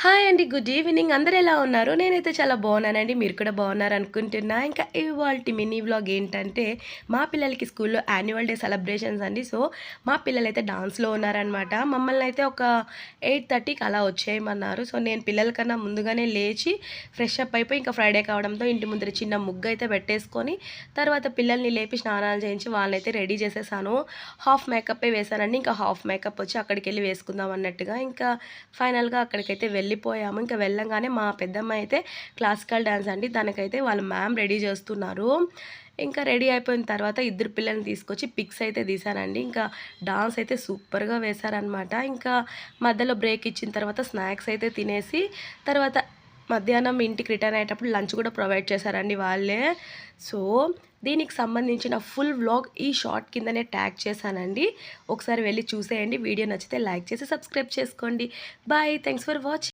Hi అండి. Good evening. అందరూ ఎలా ఉన్నారు? నేనైతే చాలా బాగున్నానండి. మీరు కూడా బాగున్నారనుకుంటున్నా. ఇంకా ఇవాల్టి మినీ వ్లాగ్ ఏంటంటే, మా పిల్లలకి స్కూల్‌లో యాన్యువల్ డే సెలబ్రేషన్స్ అండి. సో, మా పిల్లలైతే డాన్స్‌లో ఉన్నారనమాట. మమ్మల్నయితే ఒక 8:30కి అలా వచ్చేయమన్నారు. సో, నేను పిల్లల కన్నా ముందుగానే లేచి, ఫ్రెష్ అప్ అయిపోయి, ఇంకా ఫ్రైడే కావడంతో ఇంటి ముందర చిన్న ముగ్గయితే పెట్టేసుకొని, తర్వాత పిల్లల్ని లేపి స్నానాలు చేయించి వాళ్ళనైతే రెడీ చేసేసాను. హాఫ్ మేకప్పే వేశానండి. ఇంకా హాఫ్ మేకప్ వచ్చి అక్కడికెళ్ళి వేసుకుందాం అన్నట్టుగా. ఇంకా ఫైనల్‌గా అక్కడికైతే వెళ్ళిపోయాము. ఇంకా వెళ్ళంగానే మా పెద్దమ్మాయి అయితే క్లాసికల్ డాన్స్ అండి. దానికైతే వాళ్ళ మ్యామ్ రెడీ చేస్తున్నారు. ఇంకా రెడీ అయిపోయిన తర్వాత ఇద్దరు పిల్లల్ని తీసుకొచ్చి పిక్స్ అయితే తీశానండి. ఇంకా డాన్స్ అయితే సూపర్‌గా వేశారనమాట. ఇంకా మధ్యలో బ్రేక్ ఇచ్చిన తర్వాత స్నాక్స్ అయితే తినేసి, తర్వాత మధ్యాహ్నం ఇంటికి రిటర్న్ అయ్యేటప్పుడు లంచ్ కూడా ప్రొవైడ్ చేశారండి వాళ్ళే. సో, దీనికి సంబంధించిన ఫుల్ వ్లాగ్ ఈ షార్ట్ కిందనే ట్యాగ్ చేశానండి. ఒకసారి వెళ్లి చూసేయండి. వీడియో నచ్చితే లైక్ చేసి సబ్స్క్రైబ్ చేసుకోండి. బాయ్. Thanks for watching.